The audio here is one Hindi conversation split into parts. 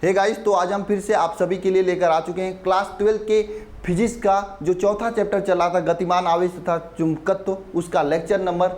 हे गाइस, तो आज हम फिर से आप सभी के लिए लेकर आ चुके हैं क्लास 12 के फिजिक्स का जो चौथा चैप्टर चला था गतिमान आवेश तथा चुंबकत्व, उसका लेक्चर नंबर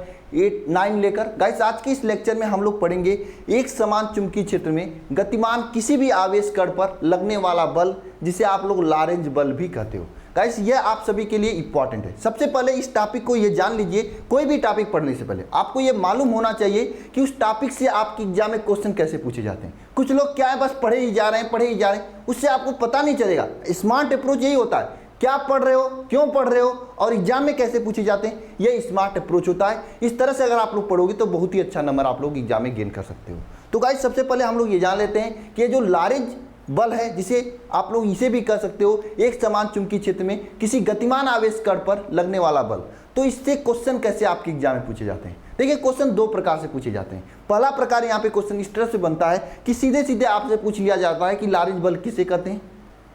9 लेकर। गाइस, आज के इस लेक्चर में हम लोग पढ़ेंगे एक समान चुंबकीय क्षेत्र में गतिमान किसी भी आवेश कण पर लगने वाला बल, जिसे आप लोग लॉरेंज बल भी कहते हो। गाइस, ये आप सभी के लिए इंपॉर्टेंट है। सबसे पहले इस टॉपिक को ये जान लीजिए, कोई भी टॉपिक पढ़ने से पहले आपको ये मालूम होना चाहिए कि उस टॉपिक से आपके एग्जाम में क्वेश्चन कैसे पूछे जाते हैं। कुछ लोग क्या है, बस पढ़े ही जा रहे हैं, उससे आपको पता नहीं चलेगा। स्मार्ट अप्रोच यही होता है, क्या पढ़ रहे हो, क्यों पढ़ रहे हो और एग्जाम में कैसे पूछे जाते हैं, ये स्मार्ट अप्रोच होता है। इस तरह से अगर आप लोग पढ़ोगे तो बहुत ही अच्छा नंबर आप लोग एग्जाम में गेन कर सकते हो। तो गाइस, सबसे पहले हम लोग ये जान लेते हैं कि जो लॉरेंज बल है, जिसे आप लोग इसे भी कह सकते हो एक समान चुंबकीय क्षेत्र में किसी गतिमान आवेश कण पर लगने वाला बल। तो इससे क्वेश्चन कैसे आपके एग्जाम में पूछे जाते हैं। देखिए, क्वेश्चन दो प्रकार से पूछे जाते हैं। पहला प्रकार यहाँ पे क्वेश्चन इस तरह से बनता है कि सीधे सीधे आपसे पूछ लिया जाता है कि लॉरेंज बल किसे कहते हैं,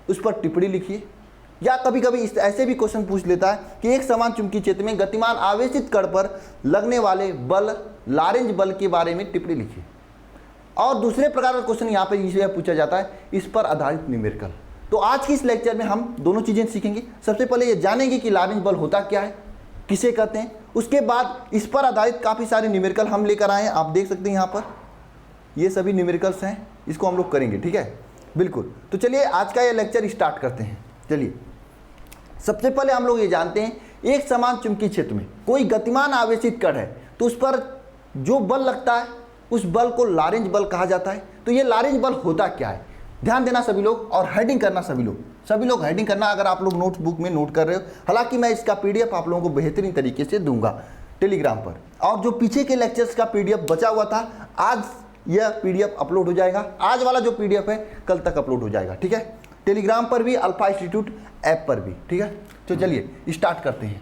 उस पर टिप्पणी लिखिए। या कभी कभी ऐसे भी क्वेश्चन पूछ लेता है कि एक समान चुंबकीय क्षेत्र में गतिमान आवेशित कण पर लगने वाले बल लॉरेंज बल के बारे में टिप्पणी लिखिए। और दूसरे प्रकार का क्वेश्चन यहाँ पे इसे पूछा जाता है इस पर आधारित न्यूमेरिकल। तो आज की इस लेक्चर में हम दोनों चीज़ें सीखेंगे। सबसे पहले ये जानेंगे कि लॉरेंज बल होता क्या है, किसे कहते हैं। उसके बाद इस पर आधारित काफ़ी सारे न्यूमेरिकल हम लेकर आए हैं, आप देख सकते हैं यहाँ पर ये सभी न्यूमेरिकल्स हैं, इसको हम लोग करेंगे। ठीक है, बिल्कुल। तो चलिए आज का ये लेक्चर स्टार्ट करते हैं। चलिए, सबसे पहले हम लोग ये जानते हैं एक समान चुंबकीय क्षेत्र में कोई गतिमान आवेशित कण है तो उस पर जो बल लगता है उस बल को लॉरेंज बल कहा जाता है। तो ये लॉरेंज बल होता क्या है, ध्यान देना सभी लोग, और हेडिंग करना सभी लोग हेडिंग करना अगर आप लोग नोटबुक में नोट कर रहे हो। हालांकि मैं इसका पीडीएफ आप लोगों को बेहतरीन तरीके से दूंगा टेलीग्राम पर, और जो पीछे के लेक्चर्स का पीडीएफ बचा हुआ था आज यह पीडीएफ अपलोड हो जाएगा। आज वाला जो पीडीएफ है कल तक अपलोड हो जाएगा। ठीक है, टेलीग्राम पर भी, अल्फा इंस्टीट्यूट ऐप पर भी। ठीक है, तो चलिए स्टार्ट करते हैं।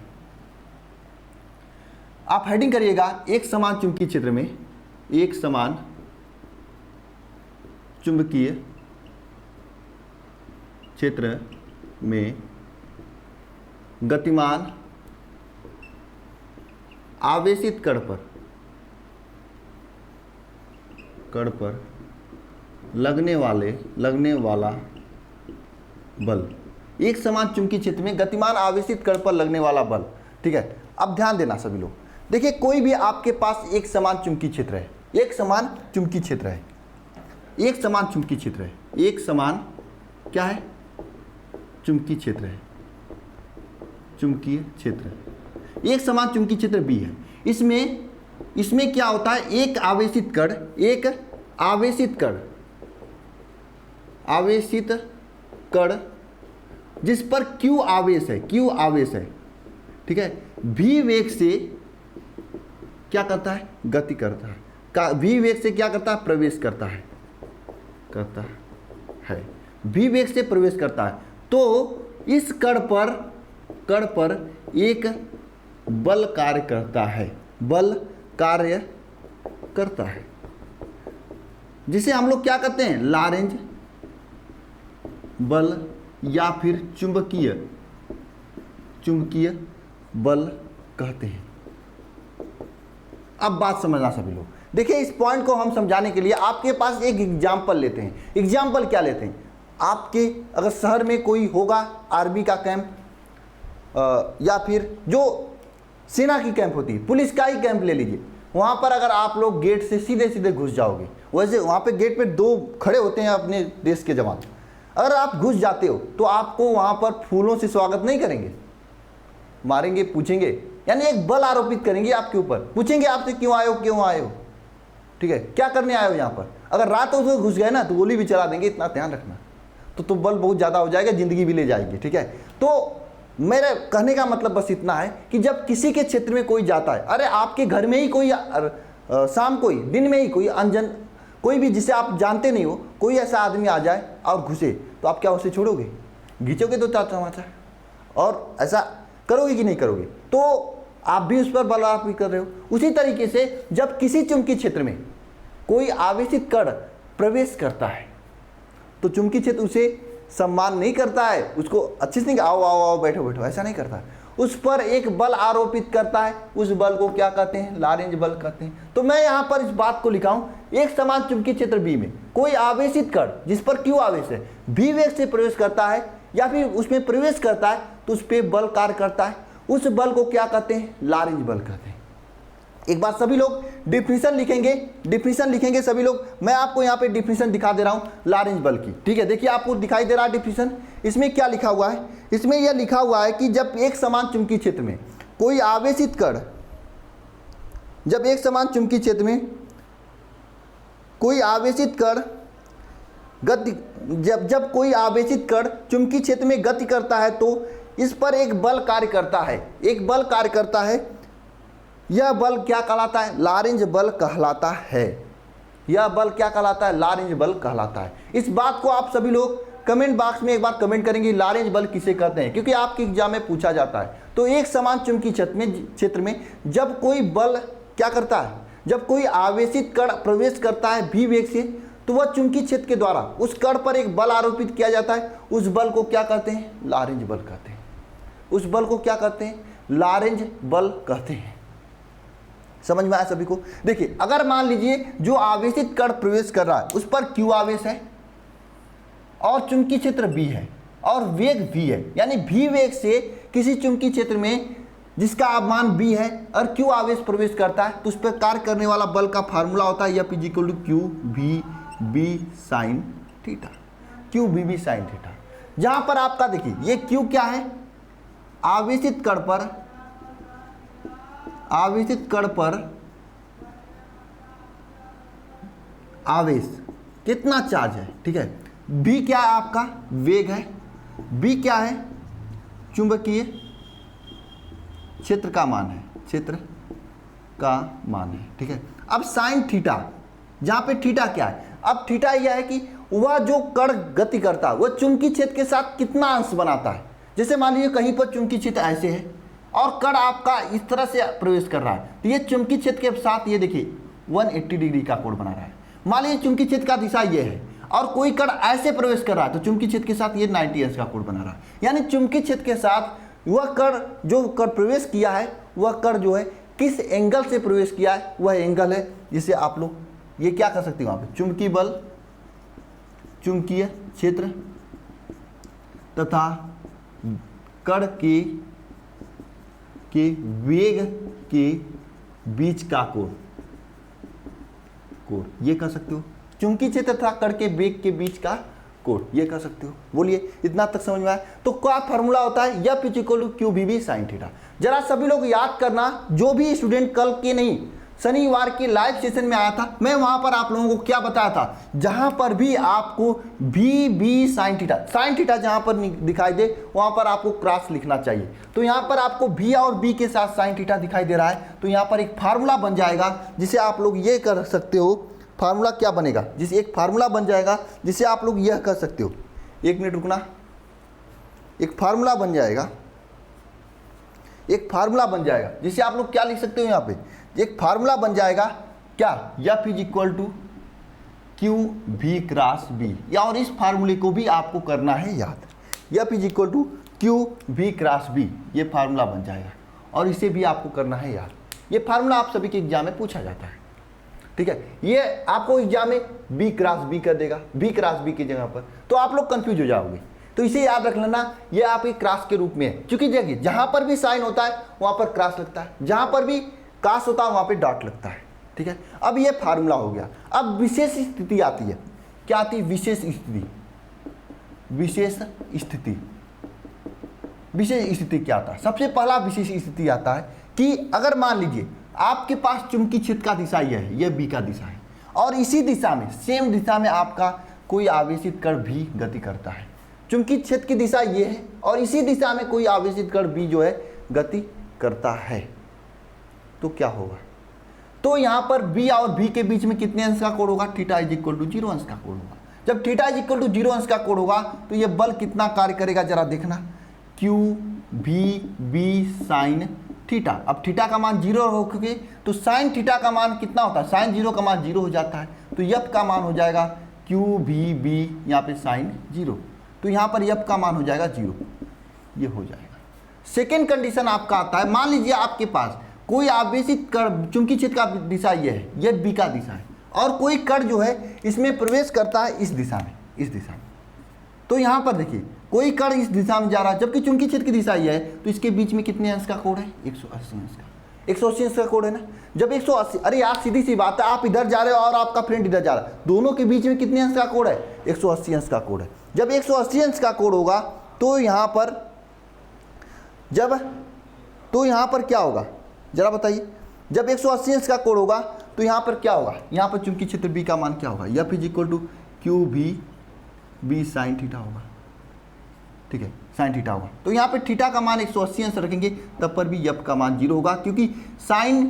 आप हेडिंग करिएगा एक समान चुंबकीय क्षेत्र में, एक समान चुंबकीय क्षेत्र में गतिमान आवेशित कण पर लगने वाला बल, एक समान चुंबकीय क्षेत्र में गतिमान आवेशित कण पर लगने वाला बल। ठीक है, अब ध्यान देना सभी लोग। देखिए, कोई भी आपके पास एक समान चुंबकीय क्षेत्र है, एक समान चुंबकीय क्षेत्र है, एक समान चुंबकीय क्षेत्र है, एक समान क्या है, चुंबकीय क्षेत्र है, चुंबकीय क्षेत्र, एक समान चुंबकीय क्षेत्र बी है। इसमें क्या होता है, एक आवेशित कण जिस पर Q आवेश है, ठीक है, V वेग से क्या करता है, गति करता है, V वेग से क्या करता है, प्रवेश करता है, V वेग से प्रवेश करता है। तो इस कण पर एक बल कार्य करता है, जिसे हम लोग क्या कहते हैं, लॉरेंज बल या फिर चुंबकीय बल कहते हैं। अब बात समझना सभी लोग। देखिए, इस पॉइंट को हम समझाने के लिए आपके पास एक एग्जाम्पल लेते हैं। एग्जाम्पल क्या लेते हैं, आपके अगर शहर में कोई होगा आर्मी का कैंप, या फिर जो सेना की कैंप होती है, पुलिस का ही कैंप ले लीजिए। वहाँ पर अगर आप लोग गेट से सीधे सीधे घुस जाओगे, वैसे वहाँ पे गेट पे 2 खड़े होते हैं अपने देश के जवान, अगर आप घुस जाते हो तो आपको वहाँ पर फूलों से स्वागत नहीं करेंगे, मारेंगे, पूछेंगे, यानी एक बल आरोपित करेंगे आपके ऊपर, पूछेंगे आपसे क्यों आए हो। ठीक है, क्या करने आए हो यहाँ पर। अगर रात में घुस गए ना तो गोली भी चला देंगे, इतना ध्यान रखना। तो बल बहुत ज़्यादा हो जाएगा, ज़िंदगी भी ले जाएगी। ठीक है, तो मेरे कहने का मतलब बस इतना है कि जब किसी के क्षेत्र में कोई जाता है, अरे आपके घर में ही कोई शाम को ही, दिन में ही कोई अनजान, कोई भी जिसे आप जानते नहीं हो, कोई ऐसा आदमी आ जाए और घुसे, तो आप क्या उसे छोड़ोगे, घींचोगे तो तमाचा, और ऐसा करोगे कि नहीं करोगे। तो आप भी उस पर बल आरोपित कर रहे हो। उसी तरीके से जब किसी चुंबकीय क्षेत्र में कोई आवेशित कण प्रवेश करता है तो चुंबकीय क्षेत्र उसे सम्मान नहीं करता है, उसको अच्छे से नहीं, आओ बैठो, ऐसा नहीं करता है, उस पर एक बल आरोपित करता है। उस बल को क्या कहते हैं, लॉरेंज बल कहते हैं। तो मैं यहाँ पर इस बात को लिखा हूँ, एक समान चुंबकीय क्षेत्र बी में कोई आवेशित कण जिस पर क्यू आवेश है भी वेग से प्रवेश करता है या फिर उसमें प्रवेश करता है तो उस पर बल कार्य करता है। उस बल को क्या कहते हैं? लारेंज बल कहते हैं। एक बार सभी लोग डिफिनीशन लिखेंगे सभी लोग। मैं आपको यहाँ पे डिफिनीशन दिखा दे रहा हूँ लारेंज बल की, ठीक है। देखिए आपको दिखाई दे रहा है डिफिनीशन। इसमें क्या लिखा हुआ है? इसमें यह लिखा हुआ है कि जब एक समान चुंबकीय क्षेत्र में कोई आवेशित कण, जब एक समान चुंबकीय क्षेत्र में कोई आवेशित कण गति, जब कोई आवेशित कण चुंबकीय क्षेत्र में गति करता है तो इस पर एक बल कार्य करता है, एक बल कार्य करता है। यह बल क्या कहलाता है? लारेंज बल कहलाता है। यह बल क्या कहलाता है? लारेंज बल कहलाता है। इस बात को आप सभी लोग कमेंट बॉक्स में एक बार कमेंट करेंगे लारेंज बल किसे कहते हैं, क्योंकि आपके एग्जाम में पूछा जाता है। तो एक समान चुंबकीय क्षेत्र में जब कोई बल क्या करता है, जब कोई आवेशित कण प्रवेश करता है भी वेग से, तो वह चुंबकीय क्षेत्र के द्वारा उस कण पर एक बल आरोपित किया जाता है। उस बल को क्या कहते हैं? लारेंज बल कहते हैं। उस बल को क्या कहते हैं? लारेंज बल कहते हैं। समझ में आया सभी को? देखिए अगर मान लीजिए जो आवेशित कण प्रवेश कर रहा है उस पर क्यू आवेश है और चुंबकीय क्षेत्र बी है और वेग v है, यानी v वेग से किसी चुंबकीय क्षेत्र में जिसका मान b है और q आवेश प्रवेश करता है तो उस पर कार्य करने वाला बल का फार्मूला होता है F = q v b sin theta. q v b sin theta. जहां पर आपका देखिए ये q क्या है? आवेशित कण पर आवेश कितना चार्ज है, ठीक है। b क्या है? आपका वेग है। b क्या है? चुंबकीय क्षेत्र का मान है, क्षेत्र का मान है, ठीक है। अब साइन थीटा, जहां पे थीटा क्या है? अब थीटा यह है कि वह जो कण गति करता है वह चुंबकीय क्षेत्र के साथ कितना अंश बनाता है। जैसे मान लीजिए कहीं पर चुंबकीय क्षेत्र ऐसे है और कण आपका इस तरह से प्रवेश कर रहा है, तो ये चुंबकीय क्षेत्र के साथ ये देखिए 180 डिग्री का कोण बना रहा है। मान लीजिए चुंबकीय क्षेत्र का दिशा ये है और कोई कण ऐसे प्रवेश कर रहा है तो चुंबकीय क्षेत्र के साथ ये 90 अंश का कोण बना रहा है। यानी चुंबकीय क्षेत्र के साथ वह कण जो कण प्रवेश किया है, वह कण जो है किस एंगल से प्रवेश किया है, वह एंगल है जिसे आप लोग ये क्या कर सकते हैं वहां पे चुंबकीय बल, चुंबकीय क्षेत्र तथा कण के वेग के बीच का कोण ये कह सकते हो। चुंबकीय क्षेत्र तथा कण के वेग के बीच का कोण ये कह सकते हो। बोलिए इतना तक समझ में आया? तो क्या फार्मूला होता है? F = q v b sin theta. जरा सभी लोग याद करना, जो भी स्टूडेंट कल के नहीं शनिवार के लाइव सेशन में आया था, मैं वहां पर आप लोगों को क्या बताया था? जहां पर भी आपको v b sin थीटा जहां पर दिखाई दे वहां पर आपको क्रॉस लिखना चाहिए। तो यहां पर आपको v और b के साथ sin थीटा दिखाई दे रहा है, तो यहां पर एक फार्मूला बन जाएगा जिसे आप लोग ये कर सकते हो। फार्मूला क्या बनेगा? जिसे एक फार्मूला बन जाएगा जिसे आप लोग यह कर सकते हो। एक मिनट रुकना। एक फार्मूला बन जाएगा जिसे आप लोग क्या लिख सकते हो? यहाँ पे एक फार्मूला बन जाएगा क्या? F = q v cross b। या और इस फार्मूले को भी आपको करना है याद। F = q v cross b, ये फार्मूला बन जाएगा और इसे भी आपको करना है याद। ये फार्मूला आप सभी के एग्जाम में पूछा जाता है, ठीक है। ये आपको एग्जाम में b क्रॉस b कर देगा, b क्रॉस b की जगह पर, तो आप लोग कंफ्यूज हो जाओगे। तो इसे याद रख लेना, ये आपके क्रॉस के रूप में है। क्योंकि देखिए जहां पर भी साइन होता है वहां पर क्रॉस लगता है, जहां पर भी क्रॉस होता है वहां पे डॉट लगता है, ठीक है। अब ये फार्मूला हो गया। अब विशेष स्थिति आती है। क्या आती है? विशेष स्थिति क्या आता है? सबसे पहला विशेष स्थिति आता है कि अगर मान लीजिए आपके पास चुंबकीय क्षेत्र का दिशा यह है, यह बी का दिशा है और इसी दिशा में सेम दिशा में आपका कोई आवेशित कण भी गति करता है। चुंबकीय क्षेत्र की दिशा ये है और इसी दिशा में कोई आवेशित कण भी जो है गति करता है, तो क्या होगा? तो यहां पर b और b के बीच में कितने अंश का कोण होगा? θ = 0 अंश का कोण होगा। जब θ = 0 अंश का कोण होगा तो यह बल कितना कार्य करेगा? जरा देखना, q v b sin theta. अब थीटा का मान 0 हो चुके तो साइन थीटा का मान कितना होता है? साइन 0 का मान 0 हो जाता है, तो f का मान हो जाएगा q v b, यहाँ पे साइन 0, तो यहाँ पर f का मान हो जाएगा 0, ये हो जाएगा। सेकेंड कंडीशन आपका आता है, मान लीजिए आपके पास कोई आवेशित कण, चुंबकीय क्षेत्र का दिशा ये है, ये b का दिशा है और कोई कण जो है इसमें प्रवेश करता है इस दिशा में, इस दिशा में। तो यहाँ पर देखिए कोई कण इस दिशा में जा रहा है, जबकि चुंबकीय क्षेत्र की दिशा ये है, तो इसके बीच में कितने अंश का कोण है? 180 अंश का, 180 अंश का कोण है ना। जब 180, अरे यार सीधी सी बात है, आप इधर जा रहे हो और आपका फ्रेंड इधर जा रहा है, दोनों के बीच में कितने अंश का कोण है? 180 अंश का कोण है। जब 180 अंश का कोण होगा तो यहाँ पर क्या होगा जरा बताइए? जब 180 अंश का कोण होगा तो यहाँ पर क्या होगा? यहाँ पर चुंबकीय क्षेत्र B का मान क्या होगा? F = QV sin थीटा होगा, ठीक है, sin थीटा होगा। तो यहाँ पे थीटा का मान 180 अंश रखेंगे, तब पर भी F का मान 0 होगा, क्योंकि sin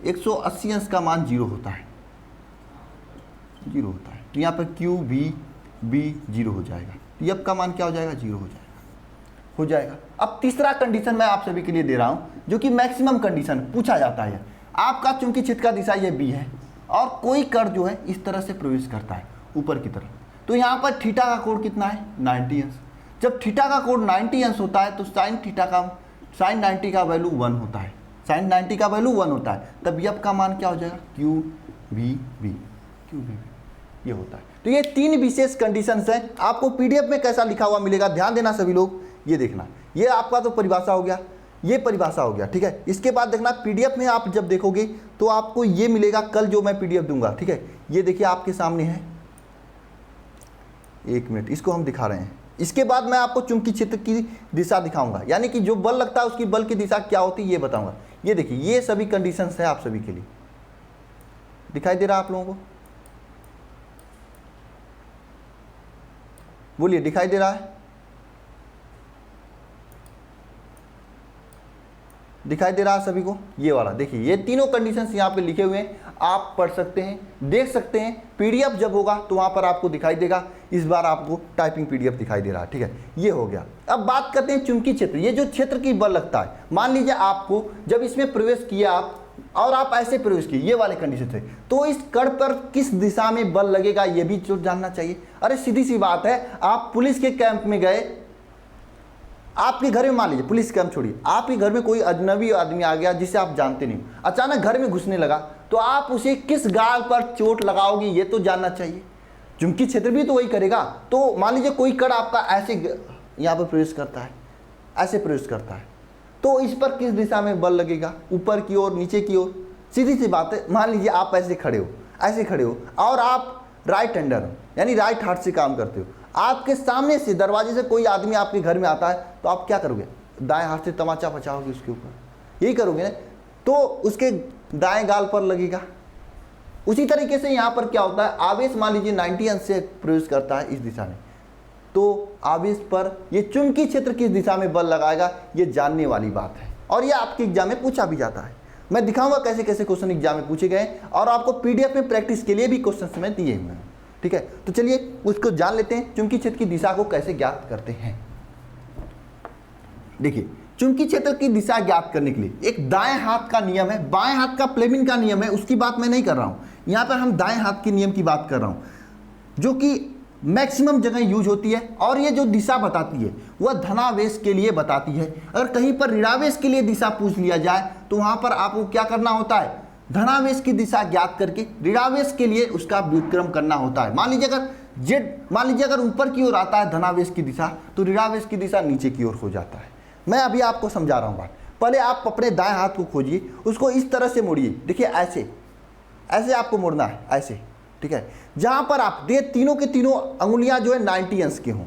180 अंश का मान 0 होता है, 0 होता है। तो यहाँ पर QV 0 हो जाएगा, तो F का मान क्या हो जाएगा? 0 हो जाएगा। अब तीसरा कंडीशन मैं आप सभी के लिए दे रहा हूँ, जो कि मैक्सिमम कंडीशन पूछा जाता है। आपका चुंबकीय क्षेत्र का दिशा ये B है और कोई कण जो है इस तरह से प्रवेश करता है ऊपर की तरफ, तो यहाँ पर थीटा का कोण कितना है? 90 अंश। जब थीटा का कोण 90 अंश होता है तो sin 90 का वैल्यू 1 होता है, sin 90 का वैल्यू 1 होता है, तब F का मान क्या हो जाएगा? QVB ये होता है। तो ये 3 विशेष कंडीशंस हैं। आपको PDF में कैसा लिखा हुआ मिलेगा, ध्यान देना सभी लोग, ये देखना। ये आपका तो परिभाषा हो गया, ये परिभाषा हो गया, ठीक है। इसके बाद देखना PDF में आप जब देखोगे तो आपको ये मिलेगा, कल जो मैं PDF दूंगा, ठीक है। ये देखिए आपके सामने है, 1 मिनट इसको हम दिखा रहे हैं। इसके बाद मैं आपको चुंबकीय क्षेत्र की दिशा दिखाऊंगा, यानी कि जो बल लगता है उसकी बल की दिशा क्या होती है ये बताऊंगा। ये देखिए ये सभी कंडीशंस है आप सभी के लिए, दिखाई दे रहा है आप लोगों को? बोलिए, दिखाई दे रहा है? दिखाई दे रहा है सभी को? ये वाला देखिए, ये तीनों कंडीशंस यहाँ पे लिखे हुए हैं, आप पढ़ सकते हैं, देख सकते हैं। PDF जब होगा तो वहाँ पर आपको दिखाई देगा। इस बार आपको टाइपिंग PDF दिखाई दे रहा है, ठीक है। ये हो गया। अब बात करते हैं चुंबकीय क्षेत्र। ये जो क्षेत्र की बल लगता है, मान लीजिए आपको जब इसमें प्रवेश किया आप और आप ऐसे प्रवेश किए, ये वाले कंडीशन थे, तो इस कण पर किस दिशा में बल लगेगा ये भी तो जानना चाहिए। अरे सीधी सी बात है, आप पुलिस के कैंप में गए, आपके घर में मान लीजिए, पुलिस कैंप छोड़िए, आपके घर में कोई अजनबी आदमी आ गया जिसे आप जानते नहीं, अचानक घर में घुसने लगा, तो आप उसे किस गाल पर चोट लगाओगे ये तो जानना चाहिए। चुंबकीय क्षेत्र भी तो वही करेगा। तो मान लीजिए कोई कण आपका ऐसे यहाँ पर प्रवेश करता है, ऐसे प्रवेश करता है, तो इस पर किस दिशा में बल लगेगा? ऊपर की ओर, नीचे की ओर? सीधी सी बात है, मान लीजिए आप ऐसे खड़े हो, ऐसे खड़े हो और आप राइट हैंडर हो, यानी राइट हाथ से काम करते हो। आपके सामने से दरवाजे से कोई आदमी आपके घर में आता है, तो आप क्या करोगे? दाएं हाथ से तमाचा बचाओगे उसके ऊपर, यही करोगे ना, तो उसके दाएं गाल पर लगेगा। उसी तरीके से यहाँ पर क्या होता है, आवेश मान लीजिए 90 अंश से प्रवेश करता है इस दिशा में, तो आवेश पर ये चुंबकीय क्षेत्र किस दिशा में बल लगाएगा ये जानने वाली बात है, और ये आपके एग्जाम में पूछा भी जाता है। मैं दिखाऊंगा कैसे कैसे क्वेश्चन एग्जाम में पूछे गए, और आपको PDF में प्रैक्टिस के लिए भी क्वेश्चन मैं दिए हुए हैं, ठीक है। तो चलिए उसको जान लेते हैं, चुंबकीय क्षेत्र की दिशा को कैसे ज्ञात करते हैं। देखिए, चुंबकीय क्षेत्र की दिशा ज्ञात करने के लिए एक दाएं हाथ का नियम है, बाएं हाथ का फ्लेमिंग का नियम है, उसकी बात मैं नहीं कर रहा हूं। यहां पर हम दाएं हाथ के नियम की बात कर रहा हूं, जो कि मैक्सिमम जगह यूज होती है, और ये जो दिशा बताती है वह धनावेश के लिए बताती है। अगर कहीं पर ऋणावेश के लिए दिशा पूछ लिया जाए तो वहां पर आपको क्या करना होता है? धनावेश की दिशा ज्ञात करके ऋणावेश के लिए उसका व्युत्क्रम करना होता है। मान लीजिए अगर ऊपर की ओर आता है धनावेश की दिशा, तो ऋणावेश की दिशा नीचे की ओर हो जाता है। मैं अभी आपको समझा रहा हूँ बात। पहले आप अपने दाएं हाथ को खोजिए, उसको इस तरह से मोड़िए, देखिए ऐसे ऐसे आपको मोड़ना है, ऐसे, ठीक है। जहां पर आप तीनों के तीनों अंगुलियां जो है 90 अंश के हों,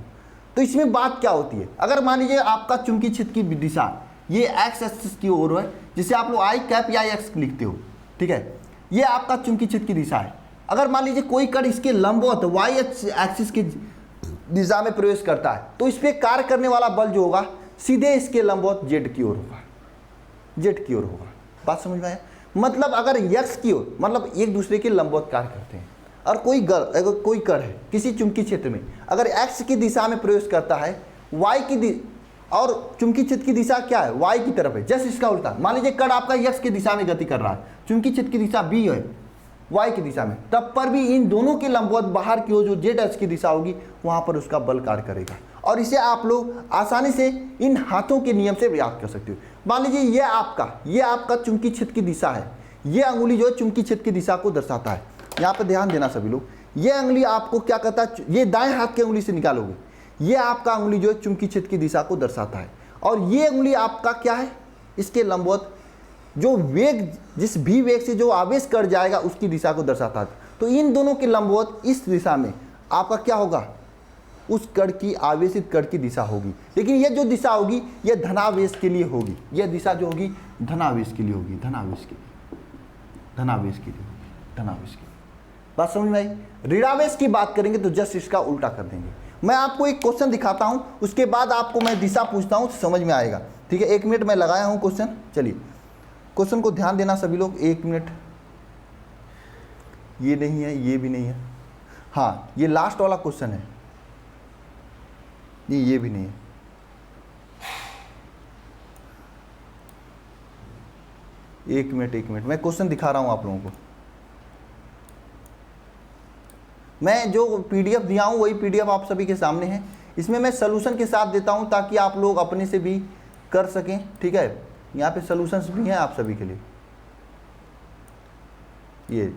तो इसमें बात क्या होती है? अगर मान लीजिए आपका चुंबकीय क्षेत्र की दिशा ये एक्स एक्सिस की ओर है, जिसे आप लोग आई कैप या एक्स लिखते हो, ठीक है, ये आपका चुंबकीय क्षेत्र की दिशा है। अगर मान लीजिए कोई कण इसके लंबवत वाई एक्सिस की दिशा में प्रवेश करता है, तो इस पर कार्य करने वाला बल जो होगा सीधे इसके लंबवत जेड की ओर होगा, जेड की ओर होगा। बात समझ में आया? मतलब अगर यक्स की ओर, मतलब एक दूसरे के लंबवत कार्य करते हैं, और कोई कण है किसी चुंबकीय क्षेत्र में, अगर एक्स की दिशा में प्रवेश करता है, वाई की और चुंबकीय क्षेत्र की दिशा क्या है? वाई की तरफ है। जैसे इसका उल्टा, मान लीजिए कण आपका एक्स की दिशा में गति कर रहा है, चुंबकीय क्षेत्र की दिशा बी है, वाई की दिशा में, तब पर भी इन दोनों के लंबवत बाहर की ओर जो जेड एक्स की दिशा होगी वहां पर उसका बल कार्य करेगा। और इसे आप लोग आसानी से इन हाथों के नियम से याद कर सकते हो। मान लीजिए ये आपका चुंबकीय क्षेत्र की दिशा है, ये अंगुली जो है चुंबकीय क्षेत्र की दिशा को दर्शाता है। यहाँ पे ध्यान देना सभी लोग, ये उंगली आपको क्या कहता है, ये दाएं हाथ की उंगली से निकालोगे, ये आपका उंगली जो है चुंबकीय क्षेत्र की दिशा को दर्शाता है, और ये उंगली आपका क्या है, इसके लंबवत जो वेग, जिस भी वेग से जो आवेश कर जाएगा उसकी दिशा को दर्शाता है। तो इन दोनों के लंबवत इस दिशा में आपका क्या होगा, उस कण की, आवेशित कण की दिशा होगी। लेकिन ये जो दिशा होगी ये धनावेश के लिए होगी, यह दिशा जो होगी धनावेश के लिए होगी, धनावेश के लिए, धनावेश के लिए होगी, धनावेश के लिए। बात समझ में आई। ऋणावेश की बात करेंगे तो जस्ट इसका उल्टा कर देंगे। मैं आपको एक क्वेश्चन दिखाता हूं, उसके बाद आपको मैं दिशा पूछता हूं, समझ में आएगा। ठीक है, 1 मिनट मैं लगाया हूं क्वेश्चन। चलिए क्वेश्चन को ध्यान देना सभी लोग, 1 मिनट। ये नहीं है, ये भी नहीं है, हाँ ये लास्ट वाला क्वेश्चन है, ये भी नहीं है। एक मिनट मैं क्वेश्चन दिखा रहा हूं आप लोगों को। मैं जो पीडीएफ दिया हूं वही पीडीएफ आप सभी के सामने है, इसमें मैं सॉल्यूशन के साथ देता हूं ताकि आप लोग अपने से भी कर सकें। ठीक है, यहाँ पे सॉल्यूशंस भी हैं आप सभी के लिए। ये